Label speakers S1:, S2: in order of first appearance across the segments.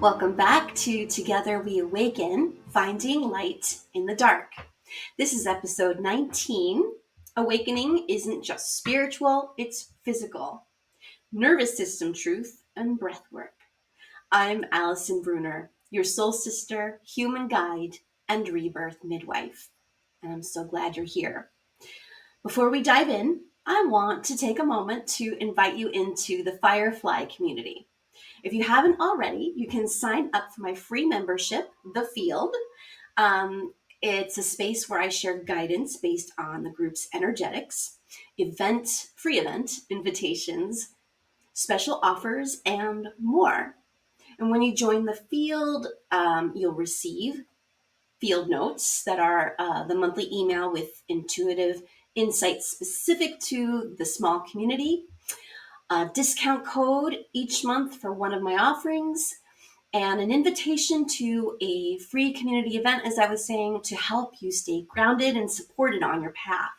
S1: Welcome back to Together We Awaken, Finding Light in the Dark. This is episode 19. Awakening isn't just spiritual, it's physical. Nervous system truth and breathwork. I'm Allison Brunner, your soul sister, human guide, and rebirth midwife. And I'm so glad you're here. Before we dive in, I want to take a moment to invite you into the Firefly community. If you haven't already, you can sign up for my free membership, The Field. It's a space where I share guidance based on the group's energetics, free event invitations, special offers, and more. And when you join the field, you'll receive field notes that are the monthly email with intuitive insights specific to the small community, a discount code each month for one of my offerings, and an invitation to a free community event, as I was saying, to help you stay grounded and supported on your path.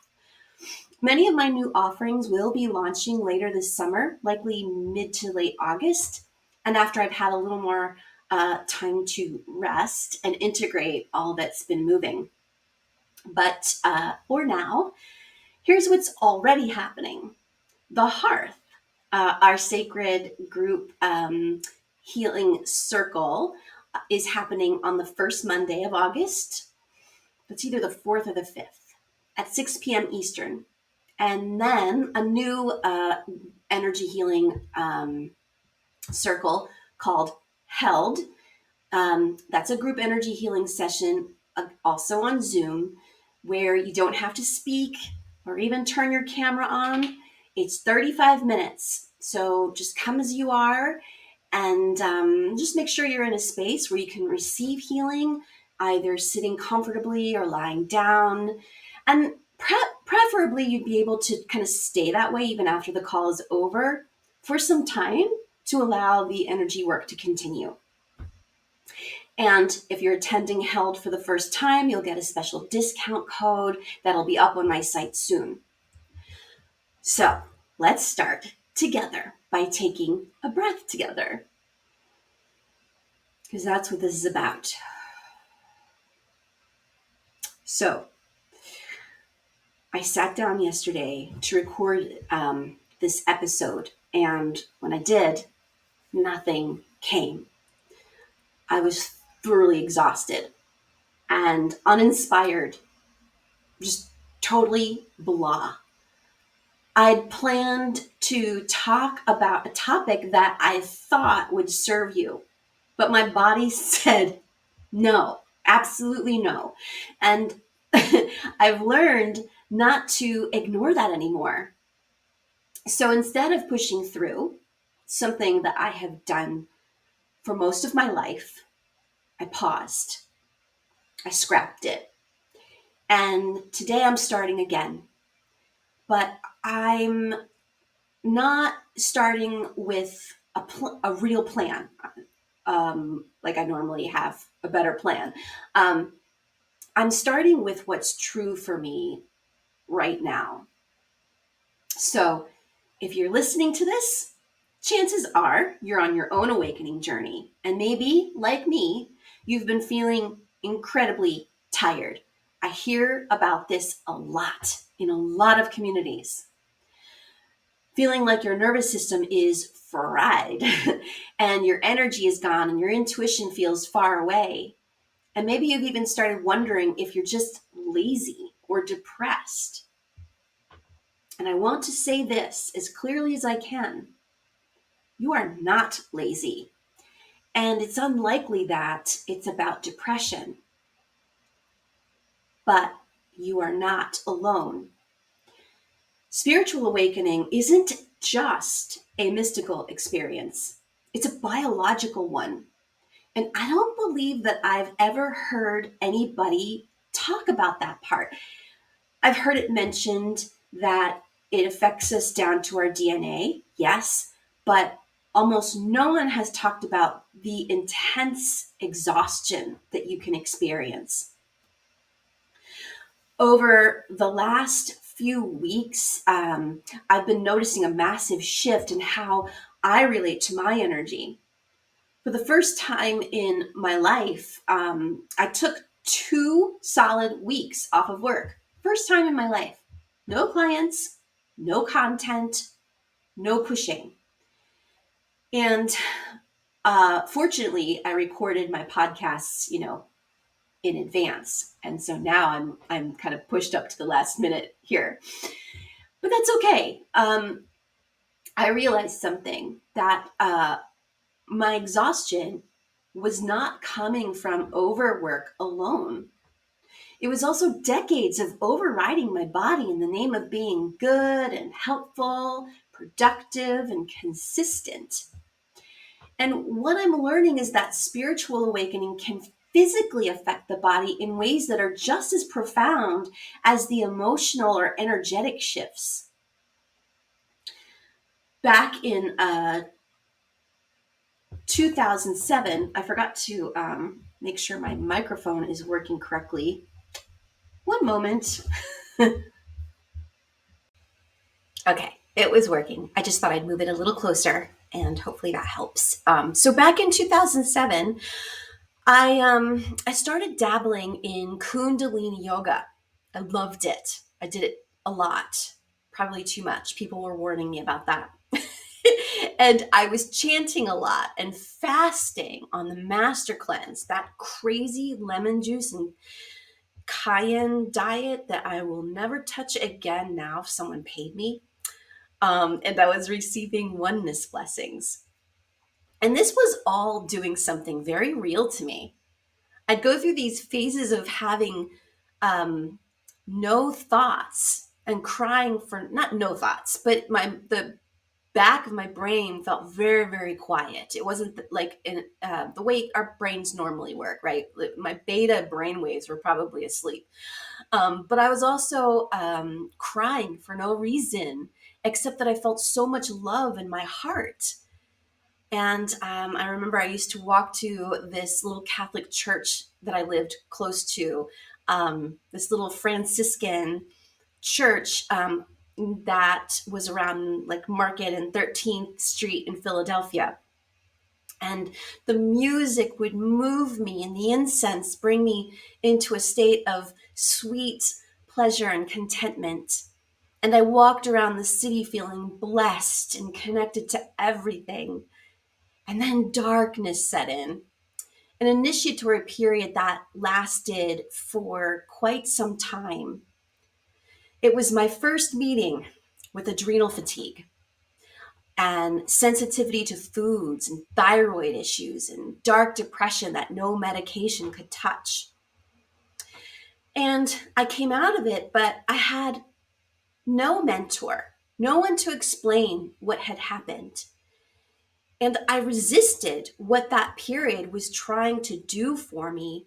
S1: Many of my new offerings will be launching later this summer, likely mid to late August, and after I've had a little more time to rest and integrate all that's been moving. But for now, here's what's already happening. The Hearth, our sacred group healing circle, is happening on the first Monday of August. It's either the 4th or the 5th at 6 p.m. Eastern. And then a new energy healing circle called Held. That's a group energy healing session, also on Zoom, where you don't have to speak or even turn your camera on. It's 35 minutes. So just come as you are and just make sure you're in a space where you can receive healing, either sitting comfortably or lying down. And preferably you'd be able to kind of stay that way even after the call is over for some time to allow the energy work to continue. And if you're attending Held for the first time, you'll get a special discount code that'll be up on my site soon. So let's start together by taking a breath together, because that's what this is about. So I sat down yesterday to record this episode, and when I did, nothing came. I was thoroughly exhausted and uninspired, just totally blah. I'd planned to talk about a topic that I thought would serve you, but my body said no, absolutely no. And I've learned not to ignore that anymore. So instead of pushing through something that I have done for most of my life, I paused. I scrapped it. And today I'm starting again. But I'm not starting with a real plan, like I normally have a better plan. I'm starting with what's true for me right now. So if you're listening to this, chances are you're on your own awakening journey. And maybe, like me, you've been feeling incredibly tired. I hear about this a lot in a lot of communities. Feeling like your nervous system is fried and your energy is gone and your intuition feels far away. And maybe you've even started wondering if you're just lazy or depressed. And I want to say this as clearly as I can. You are not lazy. And it's unlikely that it's about depression. But you are not alone. Spiritual awakening isn't just a mystical experience. It's a biological one. And I don't believe that I've ever heard anybody talk about that part. I've heard it mentioned that it affects us down to our DNA, yes, but almost no one has talked about the intense exhaustion that you can experience. Over the last few weeks, I've been noticing a massive shift in how I relate to my energy. For the first time in my life, I took 2 solid weeks off of work. First time in my life. No clients, no content, no pushing. And fortunately, I recorded my podcasts, in advance. And so now I'm kind of pushed up to the last minute here. But that's okay. I realized something that my exhaustion was not coming from overwork alone. It was also decades of overriding my body in the name of being good and helpful, productive, and consistent. And what I'm learning is that spiritual awakening can physically affect the body in ways that are just as profound as the emotional or energetic shifts. Back in 2007, I forgot to make sure my microphone is working correctly. One moment. Okay, it was working. I just thought I'd move it a little closer and hopefully that helps. So back in 2007, I started dabbling in Kundalini yoga. I loved it. I did it a lot, probably too much. People were warning me about that. And I was chanting a lot and fasting on the master cleanse, that crazy lemon juice and cayenne diet that I will never touch again now if someone paid me. And I was receiving oneness blessings. And this was all doing something very real to me. I'd go through these phases of having no thoughts and crying for, not no thoughts, but the back of my brain felt very, very quiet. It wasn't like the way our brains normally work, right? My beta brain waves were probably asleep. But I was also crying for no reason, except that I felt so much love in my heart. And I remember I used to walk to this little Catholic church that I lived close to, this little Franciscan church that was around like Market and 13th Street in Philadelphia. And the music would move me, and the incense bring me into a state of sweet pleasure and contentment. And I walked around the city feeling blessed and connected to everything. And then darkness set in, an initiatory period that lasted for quite some time. It was my first meeting with adrenal fatigue and sensitivity to foods and thyroid issues and dark depression that no medication could touch. And I came out of it, but I had no mentor, no one to explain what had happened. And I resisted what that period was trying to do for me.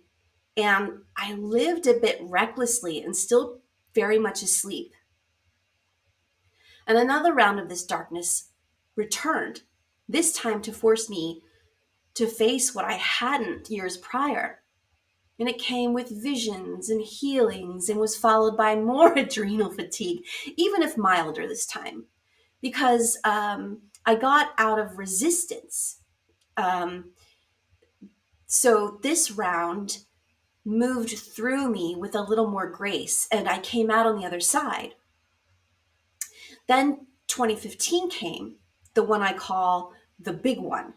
S1: And I lived a bit recklessly and still very much asleep. And another round of this darkness returned, this time to force me to face what I hadn't years prior. And it came with visions and healings and was followed by more adrenal fatigue, even if milder this time, because I got out of resistance. So this round moved through me with a little more grace, and I came out on the other side. Then 2015 came, the one I call the big one.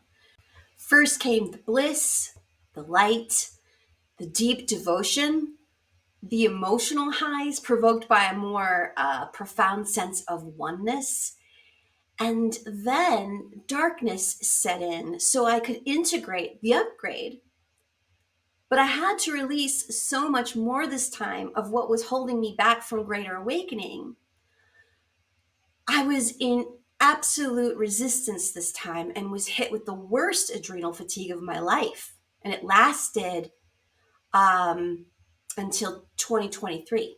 S1: First came the bliss, the light, the deep devotion, the emotional highs provoked by a more profound sense of oneness. And then darkness set in so I could integrate the upgrade. But I had to release so much more this time of what was holding me back from greater awakening. I was in absolute resistance this time and was hit with the worst adrenal fatigue of my life. And it lasted until 2023.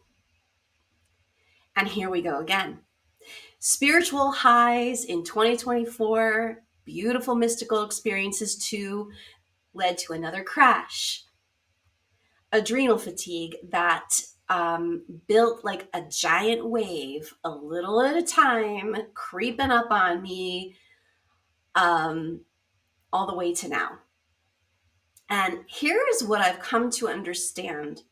S1: And here we go again. Spiritual highs in 2024, beautiful mystical experiences too, led to another crash. Adrenal fatigue that built like a giant wave, a little at a time, creeping up on me all the way to now. And here is what I've come to understand,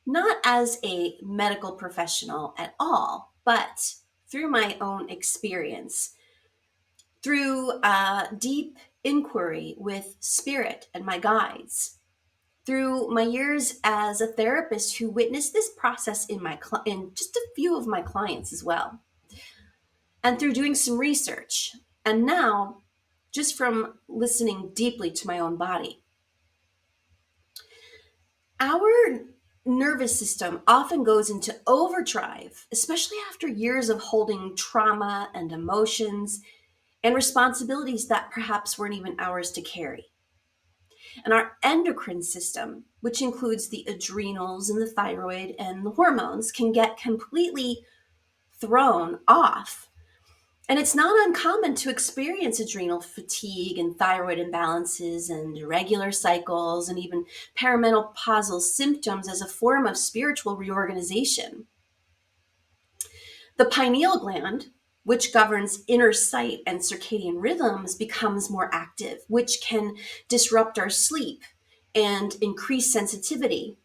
S1: not as a medical professional at all, but through my own experience, through deep inquiry with spirit and my guides, through my years as a therapist who witnessed this process in just a few of my clients as well, and through doing some research, and now just from listening deeply to my own body. Our nervous system often goes into overdrive, especially after years of holding trauma and emotions and responsibilities that perhaps weren't even ours to carry. And our endocrine system, which includes the adrenals and the thyroid and the hormones, can get completely thrown off. And it's not uncommon to experience adrenal fatigue and thyroid imbalances and irregular cycles and even perimenopausal symptoms as a form of spiritual reorganization. The pineal gland, which governs inner sight and circadian rhythms, becomes more active, which can disrupt our sleep and increase sensitivity.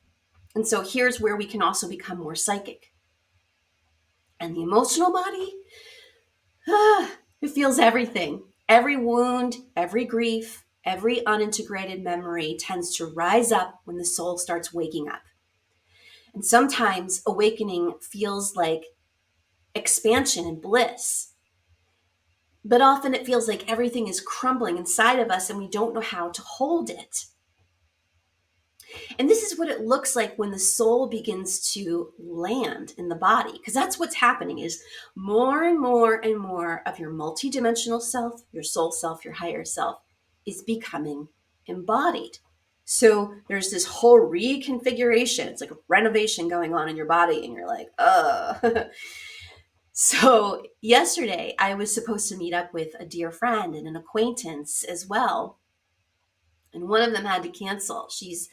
S1: And so here's where we can also become more psychic. And the emotional body, it feels everything. Every wound, every grief, every unintegrated memory tends to rise up when the soul starts waking up. And sometimes awakening feels like expansion and bliss. But often it feels like everything is crumbling inside of us and we don't know how to hold it. And this is what it looks like when the soul begins to land in the body, because that's what's happening is more and more and more of your multidimensional self, your soul self, your higher self is becoming embodied. So there's this whole reconfiguration. It's like a renovation going on in your body and you're like, So yesterday I was supposed to meet up with a dear friend and an acquaintance as well. And one of them had to cancel. She's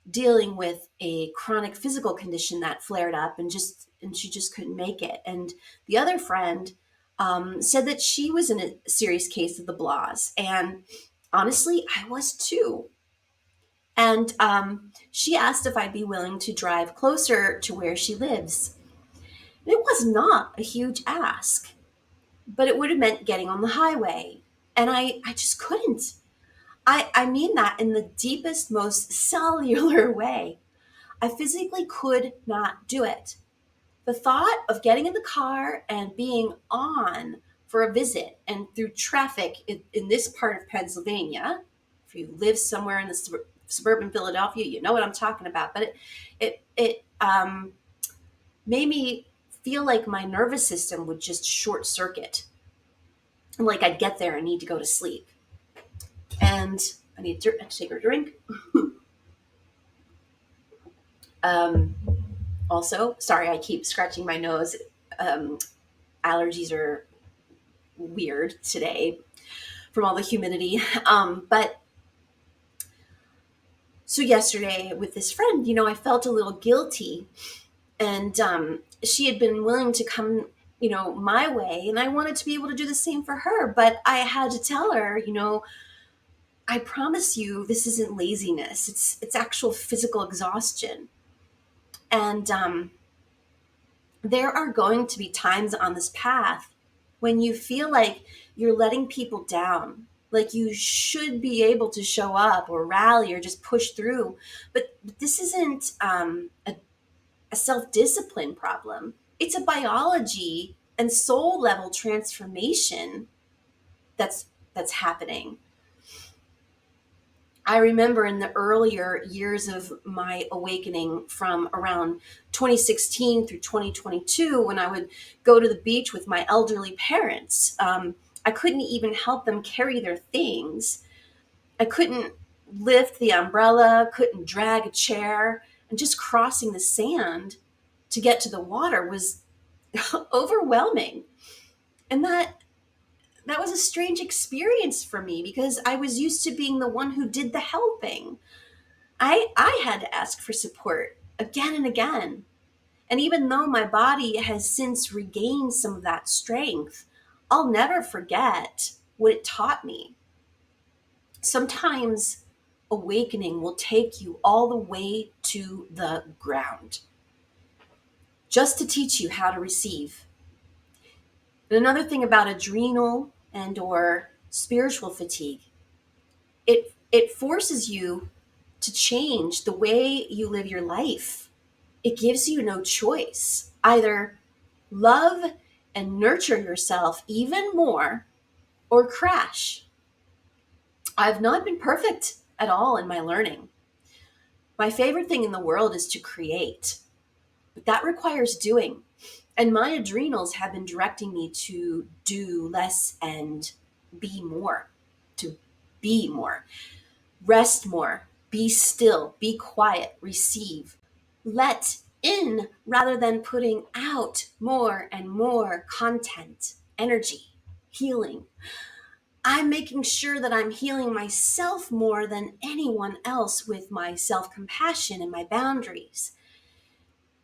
S1: dealing with a chronic physical condition that flared up and she just couldn't make it. And the other friend said that she was in a serious case of the blahs. And honestly, I was too. And she asked if I'd be willing to drive closer to where she lives. It was not a huge ask, but it would have meant getting on the highway. And I just couldn't. I mean that in the deepest, most cellular way. I physically could not do it. The thought of getting in the car and being on for a visit and through traffic in this part of Pennsylvania, if you live somewhere in the suburban Philadelphia, you know what I'm talking about. But it made me feel like my nervous system would just short circuit. Like I'd get there and need to go to sleep. And I need to take a drink. Um, Also, sorry, I keep scratching my nose. Um, Allergies are weird today from all the humidity. But so yesterday with this friend, I felt a little guilty, and she had been willing to come, my way, and I wanted to be able to do the same for her. But I had to tell her, I promise you, this isn't laziness. It's actual physical exhaustion, and there are going to be times on this path when you feel like you're letting people down, like you should be able to show up or rally or just push through. But this isn't a self-discipline problem. It's a biology and soul level transformation that's happening. I remember in the earlier years of my awakening from around 2016 through 2022, when I would go to the beach with my elderly parents, I couldn't even help them carry their things. I couldn't lift the umbrella, couldn't drag a chair, and just crossing the sand to get to the water was overwhelming. And that was a strange experience for me because I was used to being the one who did the helping. I had to ask for support again and again. And even though my body has since regained some of that strength, I'll never forget what it taught me. Sometimes awakening will take you all the way to the ground, just to teach you how to receive. And another thing about adrenal and or spiritual fatigue, it forces you to change the way you live your life. It gives you no choice. Either love and nurture yourself even more or crash. I've not been perfect at all in my learning. My favorite thing in the world is to create, but that requires doing. And my adrenals have been directing me to do less and be more, to be more, rest more, be still, be quiet, receive, let in rather than putting out more and more content, energy, healing. I'm making sure that I'm healing myself more than anyone else with my self-compassion and my boundaries.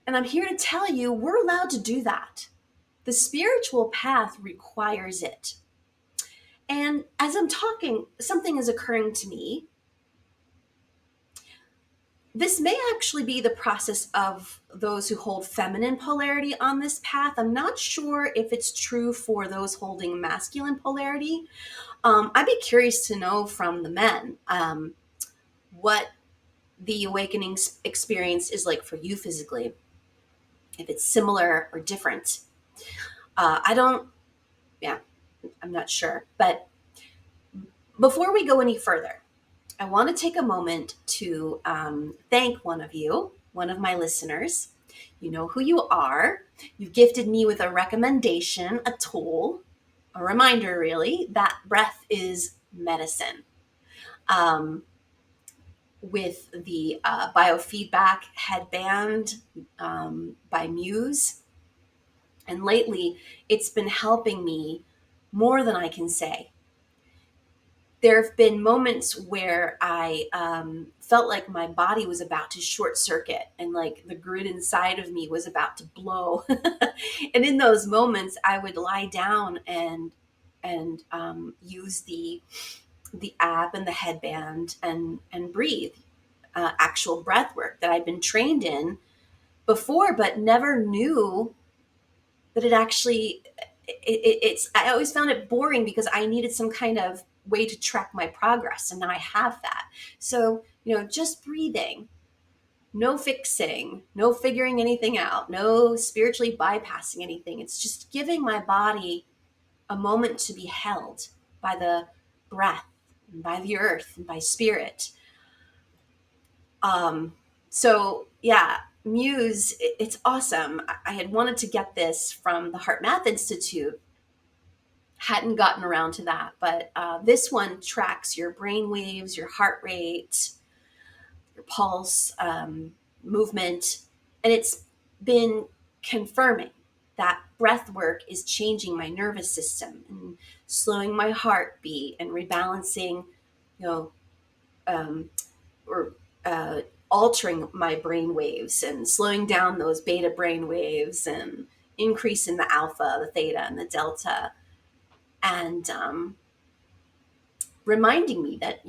S1: And I'm here to tell you, we're allowed to do that. The spiritual path requires it. And as I'm talking, something is occurring to me. This may actually be the process of those who hold feminine polarity on this path. I'm not sure if it's true for those holding masculine polarity. I'd be curious to know from the men what the awakening experience is like for you physically, if it's similar or different. I'm not sure. But before we go any further, I want to take a moment to thank one of my listeners. You know who you are. You've gifted me with a recommendation, a tool, a reminder, really, that breath is medicine. With the biofeedback headband by Muse. And lately, it's been helping me more than I can say. There have been moments where I felt like my body was about to short circuit and like the grid inside of me was about to blow. And in those moments, I would lie down and use the app and the headband and breathe, actual breath work that I'd been trained in before, but never knew that it actually, I always found it boring because I needed some kind of way to track my progress. And now I have that. So, just breathing, no fixing, no figuring anything out, no spiritually bypassing anything. It's just giving my body a moment to be held by the breath, and by the earth, and by spirit. So yeah, Muse, it's awesome. I had wanted to get this from the Heart Math Institute. Hadn't gotten around to that, but this one tracks your brain waves, your heart rate, your pulse, movement, and it's been confirming that breath work is changing my nervous system and slowing my heartbeat and rebalancing, or altering my brain waves and slowing down those beta brain waves and increasing the alpha, the theta, and the delta. And reminding me that,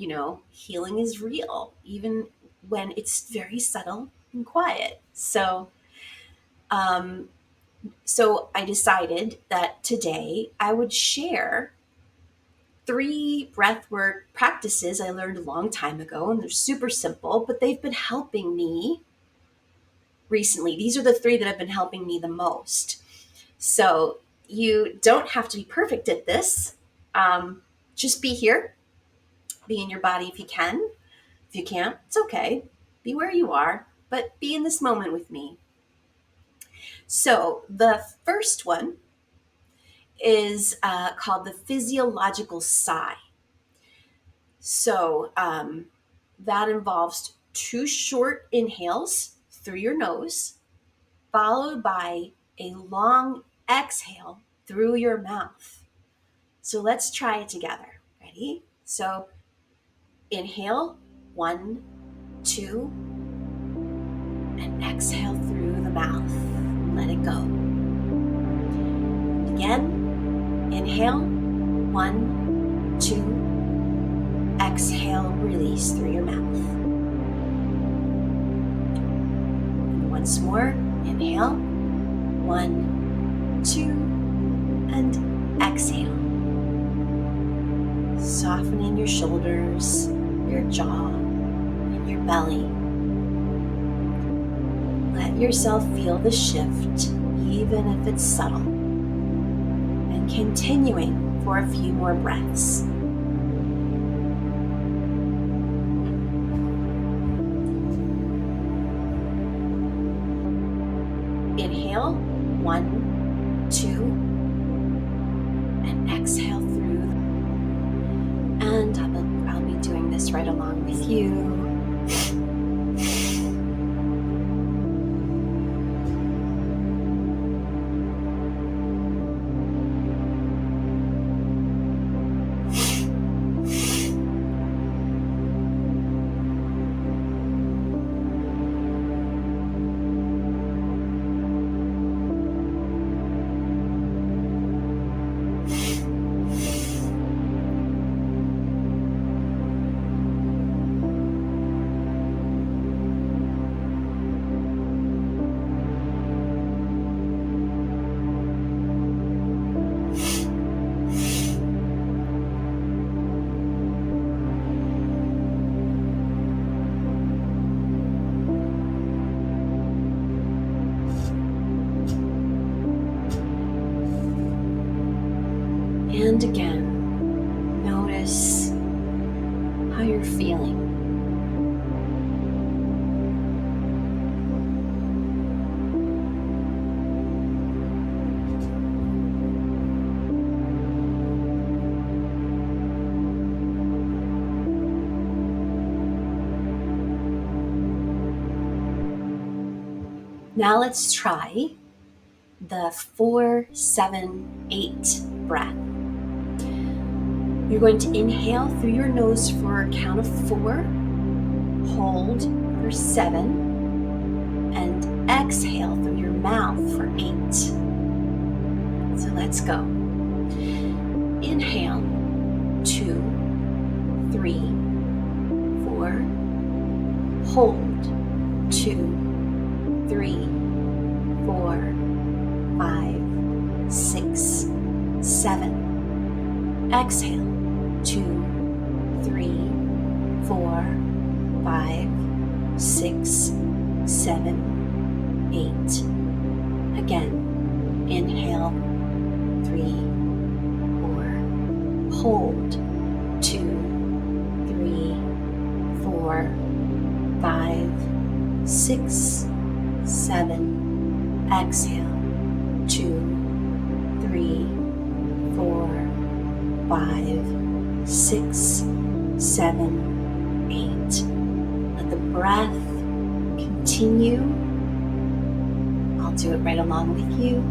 S1: healing is real, even when it's very subtle and quiet. So I decided that today I would share 3 breathwork practices I learned a long time ago, and they're super simple, but they've been helping me recently. These are the 3 that have been helping me the most. So you don't have to be perfect at this. Just be here. Be in your body if you can. If you can't, it's okay. Be where you are, but be in this moment with me. So the first one is called the Physiological Sigh. So that involves 2 short inhales through your nose, followed by a long exhale through your mouth. So let's try it together. Ready? So inhale, 1, 2, and exhale through the mouth. Let it go. Again, inhale, 1, 2, exhale, release through your mouth. And once more, inhale. 1, 2, and exhale. Softening your shoulders, your jaw, and your belly. Let yourself feel the shift, even if it's subtle. And continuing for a few more breaths. Inhale, 1, 2, and exhale through. And I'll be doing this right along with you. And again, notice how you're feeling. Now let's try the 4-7-8 breath. You're going to inhale through your nose for a count of 4, hold for 7, and exhale through your mouth for 8. So let's go. Inhale, 2, 3, 4, hold, 2, 3, 4, 5, 6, 7. Exhale, 2, 3, 4, 5, 6, 7, 8. Again, inhale, 3, 4, hold, 2, 3, 4, 5, 6, 7. Exhale, 2, 3, 4, 5, 6, 7, 8. Let the breath continue. I'll do it right along with you.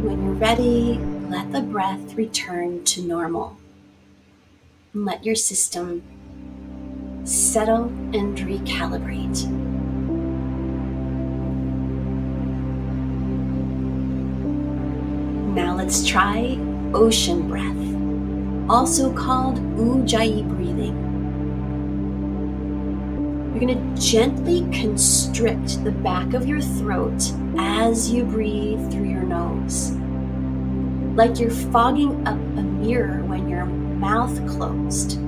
S1: When you're ready, let the breath return to normal. And let your system settle and recalibrate. Now let's try ocean breath, also called Ujjayi breathing. You're going to gently constrict the back of your throat as you breathe through your nose. like you're fogging up a mirror when your mouth closed.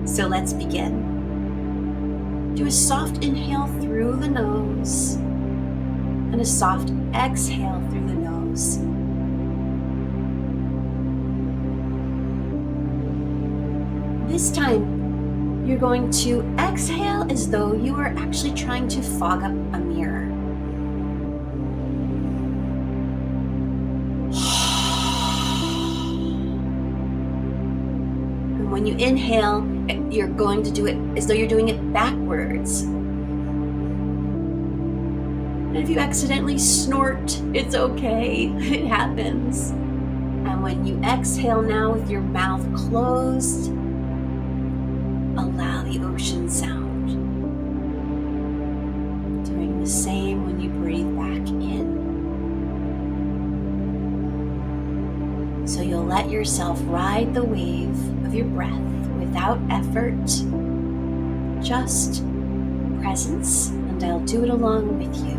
S1: So let's begin. Do a soft inhale through the nose and a soft exhale through the nose. This time, you're going to exhale as though you are actually trying to fog up a mirror. And when you inhale, you're going to do it as though you're doing it backwards. And if you accidentally snort, it's okay. It happens. And when you exhale now with your mouth closed, allow the ocean sound. Doing the same when you breathe back in. So you'll let yourself ride the wave of your breath without effort, just presence, and I'll do it along with you.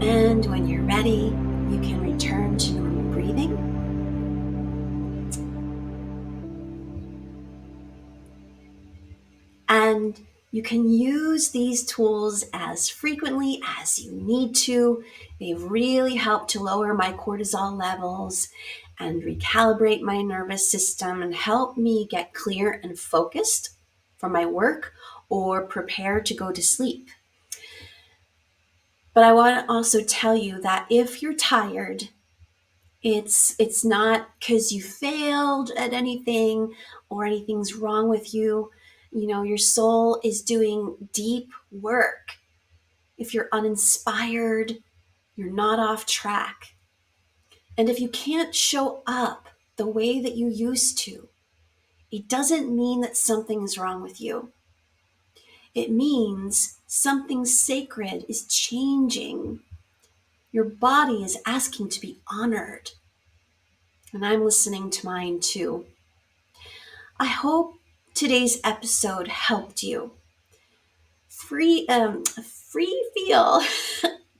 S1: And when you're ready, you can return to normal breathing. And you can use these tools as frequently as you need to. They've really helped to lower my cortisol levels and recalibrate my nervous system and help me get clear and focused for my work or prepare to go to sleep. But I want to also tell you that if you're tired, it's not because you failed at anything or anything's wrong with you. You know, your soul is doing deep work. If you're uninspired, you're not off track. And if you can't show up the way that you used to, it doesn't mean that something's wrong with you. It means something sacred is changing. Your body is asking to be honored. And I'm listening to mine too. I hope today's episode helped you. Free feel.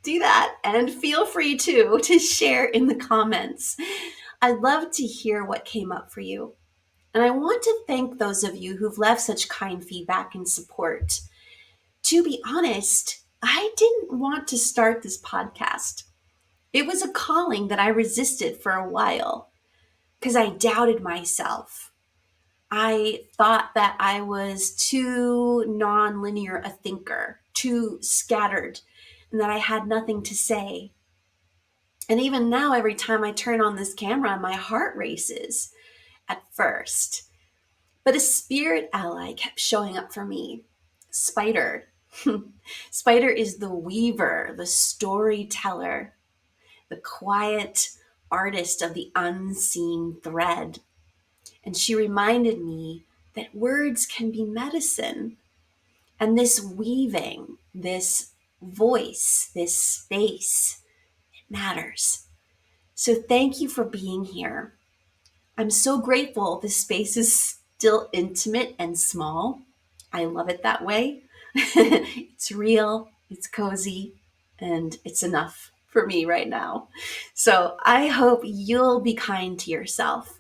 S1: Do that, and feel free too to share in the comments. I'd love to hear what came up for you. And I want to thank those of you who've left such kind feedback and support. To be honest, I didn't want to start this podcast. It was a calling that I resisted for a while because I doubted myself. I thought that I was too non-linear a thinker, too scattered, and that I had nothing to say. And even now, every time I turn on this camera, my heart races at first. But a spirit ally kept showing up for me. Spider. Spider is the weaver, the storyteller, the quiet artist of the unseen thread. And she reminded me that words can be medicine. And this weaving, this voice, this space, it matters. So thank you for being here. I'm so grateful this space is still intimate and small. I love it that way. It's real, it's cozy, and it's enough for me right now. So I hope you'll be kind to yourself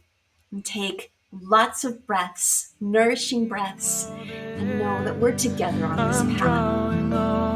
S1: and take lots of breaths, nourishing breaths, and know that we're together on this path.